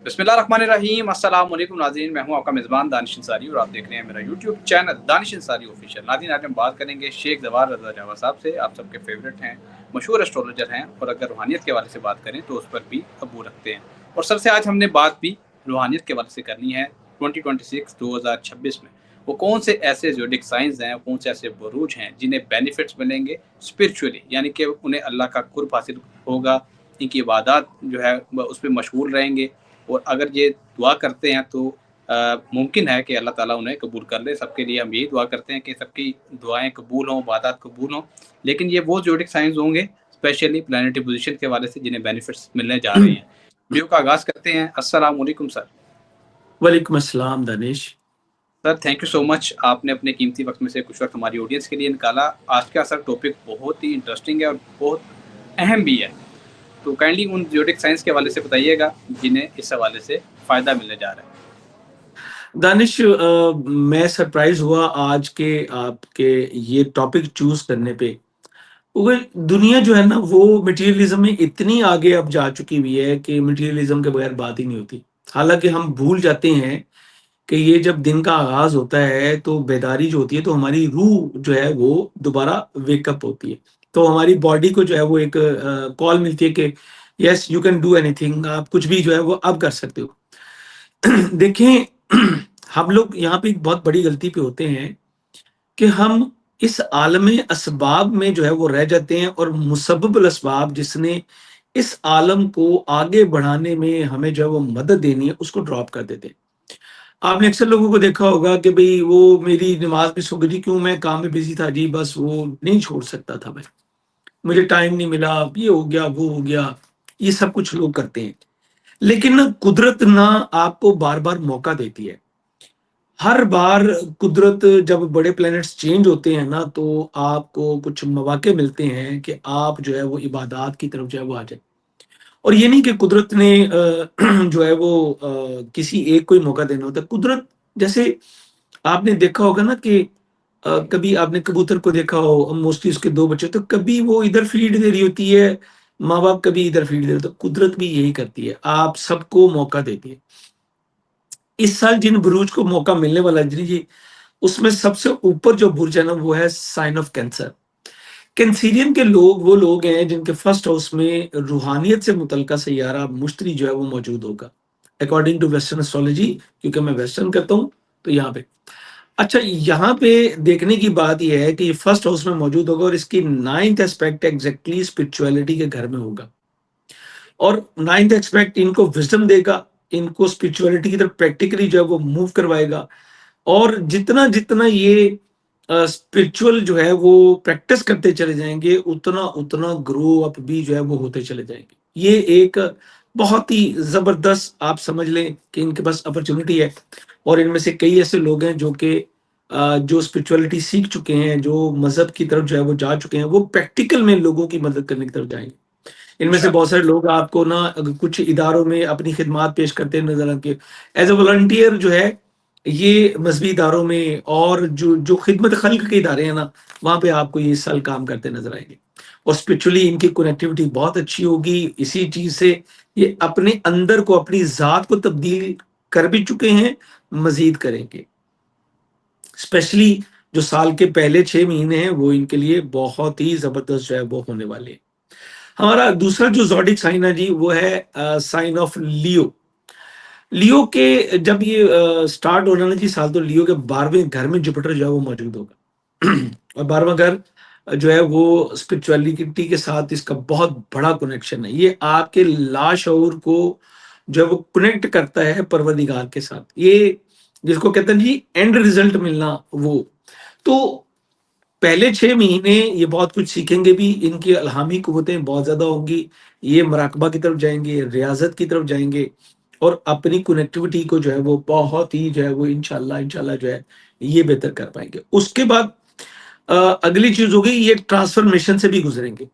बिस्मिल्लाहिर्रहमानिर्रहीम अस्सलाम वालेकुम नाज़रीन, मैं हूं आपका मेज़बान दानिश अंसारी और आप देख रहे हैं मेरा YouTube channel Danish Ansari official. नाज़रीन, आज हम बात करेंगे शेख ज़वार रज़ा जावा साहब से। आप सबके फेवरेट हैं, मशहूर एस्ट्रोलॉजर हैं और अगर रूहानियत के हवाले से बात करें तो उस पर भी अबू रखते हैं। और सबसे आज हमने बात भी रूहानियत के हवाले से करनी है। 2026 में वो कौन से ऐसे ज़ोडिक साइंस हैं, कौन से ऐसे बुरूज हैं जिन्हें बेनिफिट्स मिलेंगे स्पिरिचुअली, यानी कि उन्हें अल्लाह का कुर्ब हासिल होगा, इनकी इबादत जो है उस पर मशगूल रहेंगे और अगर ये दुआ करते हैं तो मुमकिन है कि अल्लाह ताला उन्हें कबूल कर ले। सबके लिए हम यही दुआ करते हैं कि सबकी दुआएं कबूल हों, इबादत कबूल हों। लेकिन ये वो ज़ोडिक साइंस होंगे स्पेशली प्लैनेटरी पोजीशन के हवाले से जिन्हें बेनिफिट्स मिलने जा रहे हैं। वीडियो का आगाज़ करते हैं। अस्सलाम वालेकुम सर। वालेकुम अस्सलाम Danish. Sir, thank you so much, आपने अपने कीमती वक्त में से कुछ वक्त हमारी ऑडियंस के लिए निकाला। आज का सर टॉपिक बहुत ही इंटरेस्टिंग है और बहुत अहम भी है, तो काइंडली उन ज़ोडिक साइंस के हवाले से बताइएगा जिन्हें इस हवाले से फ़ायदा मिलने जा रहा है। दानिश, मैं सरप्राइज हुआ आज के आपके ये टॉपिक चूज करने पे। वो दुनिया जो है ना वो मटेरियलिज्म में इतनी आगे अब जा चुकी हुई है कि मटेरियलिज्म के बगैर बात ही नहीं होती। हालांकि हम भूल जाते हैं कि ये जब दिन का आगाज होता है तो बेदारी जो होती है तो हमारी रूह जो है वो दोबारा वेकअप होती है। तो हमारी बॉडी को जो है वो एक कॉल मिलती है कि yes you can do anything, आप कुछ भी जो है वो अब कर सकते हो। देखें, हम लोग यहाँ पे एक बहुत बड़ी गलती पे होते हैं कि हम इस आलम असबाब में जो है वो रह जाते हैं और मुसब्बिबुल असबाब जिसने इस आलम को आगे बढ़ाने में हमें जो है वो मदद देनी है उसको ड्रॉप कर देते हैं। आपने अक्सर लोगों को देखा होगा कि भाई वो मेरी नमाज मिस हो गई जी, क्यों, मैं काम में बिजी था जी, बस वो नहीं छोड़ सकता था, मैं, मुझे टाइम नहीं मिला, ये हो गया वो हो गया। ये सब कुछ लोग करते हैं, लेकिन ना कुदरत ना आपको बार बार मौका देती है। हर बार कुदरत जब बड़े प्लैनेट्स चेंज होते हैं ना तो आपको कुछ मौके मिलते हैं कि आप जो है वो इबादत की तरफ जो है वो आ जाए। और ये नहीं कि कुदरत ने जो है वो किसी एक को ही मौका देना होता है। कुदरत, जैसे आपने देखा होगा ना कि कभी आपने कबूतर को देखा हो, मोस्टली उसके दो बच्चे, तो कभी वो इधर फीड दे रही होती है माँ बाप, कभी इधर फीड दे रहे, तो कुदरत भी यही करती है, आप सबको मौका देती है। इस साल जिन बुरूज को मौका मिलने वाला है जी, उसमें सबसे ऊपर जो बुर्ज है ना वो है साइन ऑफ कैंसर। कैंसीरियन के लोग वो लोग हैं जिनके फर्स्ट हाउस में रूहानियत से मुतलका सैयारा मुश्तरी जो है वो मौजूद होगा, अकॉर्डिंग टू वेस्टर्न एस्ट्रोलॉजी, क्योंकि मैं वेस्टर्न करता हूँ तो यहाँ पे। अच्छा, यहाँ पे देखने की बात यह है कि ये फर्स्ट हाउस में मौजूद होगा और इसकी नाइन्थ एस्पेक्ट एग्जैक्टली स्पिरिचुअलिटी के घर में होगा। और नाइन्थ एस्पेक्ट इनको विजडम देगा, इनको स्पिरिचुअलिटी की तरफ प्रैक्टिकली जो है वो मूव करवाएगा। और जितना जितना ये स्पिरिचुअल जो है वो प्रैक्टिस करते चले जाएंगे उतना उतना ग्रो अप भी जो है वो होते चले जाएंगे। ये एक बहुत ही जबरदस्त, आप समझ लें कि इनके पास अपॉर्चुनिटी है। और इनमें से कई ऐसे लोग हैं जो कि जो स्पिरिचुअलिटी सीख चुके हैं, जो मजहब की तरफ जो है वो जा चुके हैं, वो प्रैक्टिकल में लोगों की मदद करने की तरफ जाएंगे। इनमें से बहुत इंशाल्लाह। सारे लोग आपको ना कुछ इदारों में अपनी खिदमात पेश करते नजर आएंगे एज ए वॉलंटियर जो है, ये मजहबी इदारों में और जो जो खिदमत खल्क के इदारे हैं ना, वहां पे आपको ये इस साल काम करते नजर आएंगे। और स्पिरिचुअली इनकी कनेक्टिविटी बहुत अच्छी होगी। इसी चीज से ये अपने अंदर को, अपनी जात को तब्दील कर भी चुके हैं, मजीद करेंगे। स्पेशली जो साल के पहले 6 महीने हैं वो इनके लिए बहुत ही जबरदस्त जो है वो होने वाले हैं। हमारा दूसरा जो ज़ोडिक साइन है जी वो है साइन ऑफ लियो। लियो के जब ये स्टार्ट होना ना जी साल, तो लियो के 12वें घर में जुपिटर जो है वो मौजूद होगा। और 12वां घर जो है वो स्पिरिचुअलिटी के साथ इसका बहुत बड़ा कनेक्शन है। ये आपके लाशऊर को जो है वो कनेक्ट करता है परवरदिगार के साथ। ये जिसको कहते हैं जी एंड रिजल्ट मिलना, वो तो पहले 6 महीने ये बहुत कुछ सीखेंगे भी, इनकी अल्हामी कुव्वतें बहुत ज्यादा होंगी। ये मराकबा की तरफ जाएंगे, रियाजत की तरफ जाएंगे और अपनी कनेक्टिविटी को जो है वो बहुत ही जो है वो इंशाल्लाह इंशाल्लाह जो है ये बेहतर कर पाएंगे। उसके बाद अगली चीज होगी, ये ट्रांसफॉर्मेशन से भी गुजरेंगे,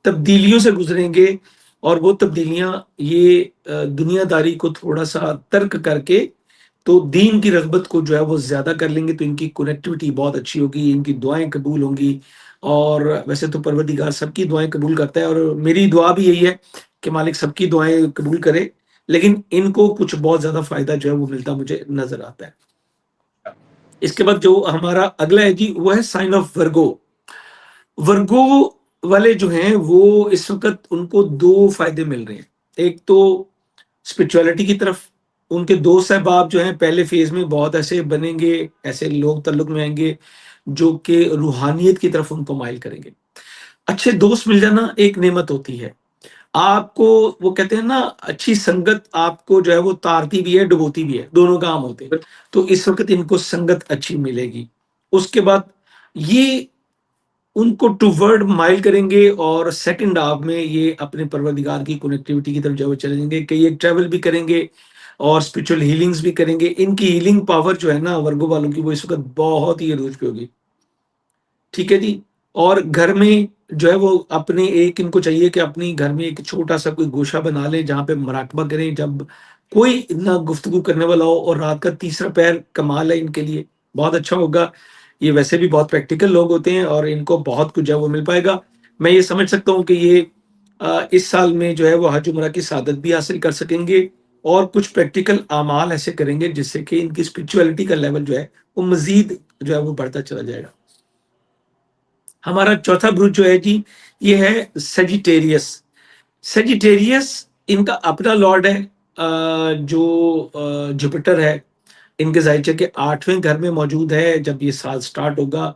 तब्दीलियों से गुजरेंगे। और वो तब्दीलियां ये दुनियादारी को थोड़ा सा तर्क करके तो दीन की रगबत को जो है वो ज्यादा कर लेंगे। तो इनकी कनेक्टिविटी बहुत अच्छी होगी, इनकी दुआएं कबूल होंगी। और वैसे तो परवरदिगार सबकी दुआएं कबूल करता है और मेरी दुआ भी यही है कि मालिक सबकी दुआएं कबूल करे। लेकिन इनको कुछ बहुत ज़्यादा फ़ायदा जो है वो मिलता मुझे नज़र आता है। इसके बाद जो हमारा अगला है जी, वो है साइन ऑफ वर्गो। वर्गो वाले जो हैं वो इस वक़्त उनको 2 फ़ायदे मिल रहे हैं। एक तो स्पिरिचुअलिटी की तरफ, उनके दोस्त अहबाब जो हैं पहले फ़ेज़ में बहुत ऐसे बनेंगे, ऐसे लोग ताल्लुक में आएँगे, जो कि रूहानियत की तरफ उनको माइल करेंगे। अच्छे दोस्त मिल जाना एक नेमत होती है। आपको वो कहते हैं ना, अच्छी संगत आपको जो है वो तारती भी है, डुबोती भी है, दोनों काम होते हैं। तो इस वक़्त इनको संगत अच्छी मिलेगी। उसके बाद ये उनको टुवर्ड माइल करेंगे और सेकंड हाफ में ये अपने परवरदिगार की कनेक्टिविटी की तरफ जो है वो चले जाएँगे। कई एक ट्रैवल भी करेंगे और स्पिरिचुअल हीलिंग्स भी करेंगे। इनकी हीलिंग पावर जो है ना वर्गो वालों की, वो इस वक़्त बहुत ही अरूज पे होगी। ठीक है जी। और घर में जो है वो अपने एक इनको चाहिए कि अपनी घर में एक छोटा-सा कोई गोशा बना लें जहाँ पे मुराकबा करें, जब कोई ना गुफ्तगू करने वाला हो, और रात का तीसरा पहर कमाल है इनके लिए, बहुत अच्छा होगा। ये वैसे भी बहुत प्रैक्टिकल लोग होते हैं और इनको बहुत कुछ जो है वो मिल पाएगा। मैं ये समझ सकता हूँ कि ये इस साल में जो है वो हज उम्रा की सआदत भी हासिल कर सकेंगे और कुछ प्रैक्टिकल अमाल ऐसे करेंगे जिससे कि इनकी स्पिरिचुअलिटी का लेवल जो है वो मज़ीद जो है वो बढ़ता चला जाएगा। हमारा चौथा बुरुज जो है जी, ये है सेजिटेरियस। सेजिटेरियस इनका अपना लॉर्ड है, जो जुपिटर है। इनके ज़ाहिर के 8वें घर में मौजूद है। जब ये साल स्टार्ट होगा,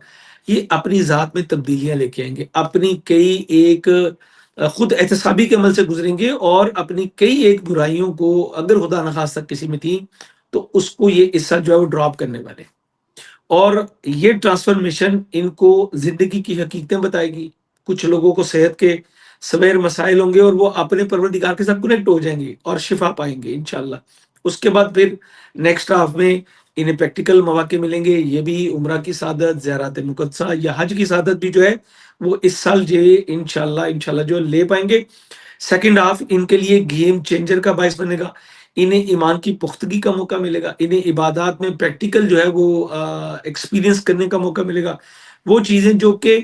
ये अपनी ज़ात में तब्दीलियाँ लेके आएँगे। अपनी कई एक खुद एहतसाबी के अमल से गुज़रेंगे और अपनी कई एक बुराइयों को, अगर खुदा न ख़ास्ता किसी में थी, तो उसको ये इस साल जो है वो ड्रॉप करने वाले हैं। और ये ट्रांसफ़ॉर्मेशन इनको ज़िंदगी की हकीकतें बताएगी। कुछ लोगों को सेहत के सवेर मसाइल होंगे और वो अपने परवरदिगार के साथ कनेक्ट हो जाएँगे और शिफ़ा पाएँगे इंशाअल्लाह। उसके बाद फिर नेक्स्ट हाफ़ में इन्हें प्रैक्टिकल मौके मिलेंगे। ये भी उम्रा की सआदत, ज़ियारत मुक़द्दसा या हज की सआदत भी जो है, वो इस साल ये इंशाअल्लाह इंशाअल्लाह जो ले पाएँगे। सेकंड हाफ इनके लिए गेम चेंजर का बायस बनेगा। इन्हें ईमान की पुख्तगी का मौका मिलेगा। इन्हें इबादत में प्रैक्टिकल जो है वो एक्सपीरियंस करने का मौका मिलेगा। वो चीज़ें जो कि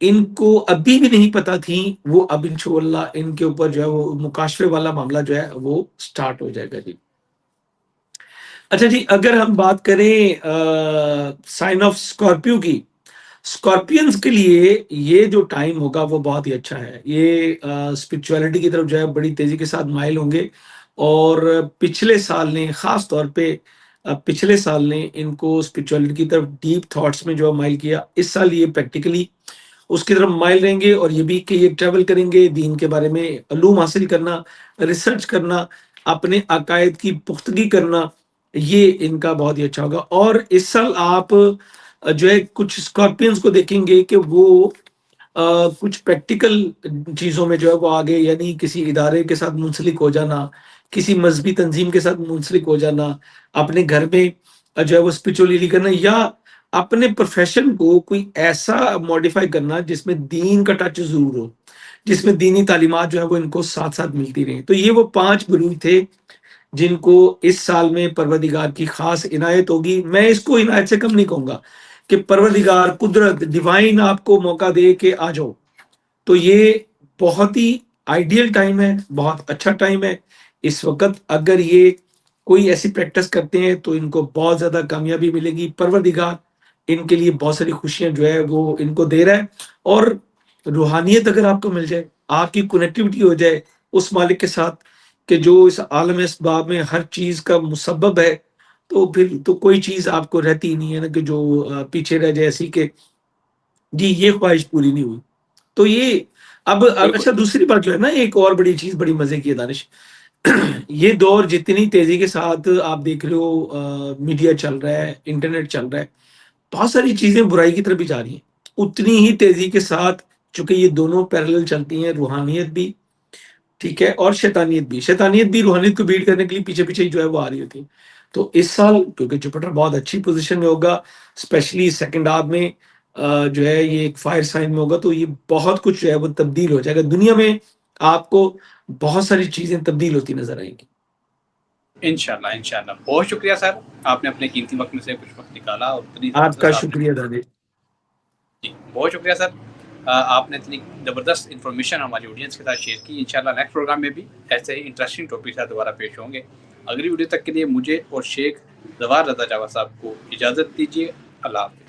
इनको अभी भी नहीं पता थी, वो अब इंशाअल्लाह इनके ऊपर जो है वो मुकाशफे वाला मामला जो है वो स्टार्ट हो जाएगा जी। अच्छा जी, अगर हम बात करें साइन ऑफ स्कॉर्पियो की, स्कॉर्पियंस के लिए ये जो टाइम होगा वो बहुत ही अच्छा है। ये स्पिरिचुअलिटी की तरफ जो है बड़ी तेज़ी के साथ माइल होंगे और पिछले साल ने ख़ास तौर पे पिछले साल ने इनको स्पिरिचुअलिटी की तरफ डीप थॉट्स में जो है माइल किया। इस साल ये प्रैक्टिकली उसकी तरफ माइल रहेंगे और ये भी कि ये ट्रैवल करेंगे, दीन के बारे में उलूम हासिल करना, रिसर्च करना, अपने अकायद की पुख्तगी करना, ये इनका बहुत ही अच्छा होगा। और इस साल आप जो है कुछ स्कॉर्पियंस को देखेंगे कि वो कुछ प्रैक्टिकल चीज़ों में जो है वो आगे, यानी किसी इदारे के साथ मुंसलिक हो जाना, किसी मज़हबी तंज़ीम के साथ मुंसलिक हो जाना, अपने घर में जो है वो स्पिरिचुअलिटी करना या अपने प्रोफ़ेशन को कोई ऐसा मॉडिफ़ाई करना जिसमें दीन का टच ज़रूर हो, जिसमें दीनी तालीमात जो है वो इनको साथ-साथ मिलती रहें। तो ये वो 5 गुरूर थे जिनको इस साल में परवरदिगार की ख़ास इनायत होगी। मैं इसको इनायत से कम नहीं कहूँगा कि परवरदिगार, कुदरत, डिवाइन आपको मौका दे के आ जाओ। तो ये बहुत ही आइडियल टाइम है, बहुत अच्छा टाइम है। इस वक़्त अगर ये कोई ऐसी प्रैक्टिस करते हैं तो इनको बहुत ज़्यादा कामयाबी मिलेगी। परवरदिगार इनके लिए बहुत सारी खुशियाँ जो है वो इनको दे रहा है और रूहानियत अगर आपको मिल जाए, आपकी कनेक्टिविटी हो जाए उस मालिक के साथ कि जो इस आलम इसबाब में हर चीज़ का मुसब्बब है, तो फिर तो कोई चीज़ आपको रहती ही नहीं है ना कि जो पीछे रह जाए, ऐसी कि जी ये ख्वाहिश पूरी नहीं हुई। तो ये अब बिल्कुल। अच्छा, दूसरी बात जो है ना, एक और बड़ी चीज़ बड़ी मज़े की है दानिश। ये दौर जितनी तेज़ी के साथ आप देख रहे हो, मीडिया चल रहा है, इंटरनेट चल रहा है, बहुत सारी चीज़ें बुराई की तरफ भी जा रही हैं। उतनी ही तेज़ी के साथ, चूँकि ये दोनों पैरेलल चलती हैं, रूहानियत भी, ठीक है, और शैतानियत भी रूहानियत को बीट करने के लिए पीछे-पीछे ही जो है वो आ रही होती है। तो इस साल क्योंकि जुपिटर बहुत अच्छी पोज़ीशन में होगा, स्पेशली सेकंड हाल्फ में जो है ये एक फायर साइन में होगा, तो ये बहुत कुछ जो है वो तब्दील हो जाएगा। दुनिया में आपको बहुत सारी चीज़ें तब्दील होती नज़र आएँगी। इंशाल्लाह, इंशाल्लाह। बहुत शुक्रिया सर, आपने अपने कीमती वक़्त में से कुछ वक़्त निकाला और इतनी आपका ज़बरदस्त आपने शुक्रिया दानिश। जी, बहुत शुक्रिया सर। आपने इतनी ज़बरदस्त इन्फॉर्मेशन हमारी ऑडियंस के साथ शेयर की। इंशाल्लाह नेक्स्ट प्रोग्राम में भी ऐसे ही इंटरेस्टिंग टॉपिक के साथ दोबारा पेश होंगे। अगली वीडियो तक के लिए मुझे और शेख ज़फ़ार रज़ा जावा साहब को इजाज़त दीजिए। अल्लाह हाफ़िज़।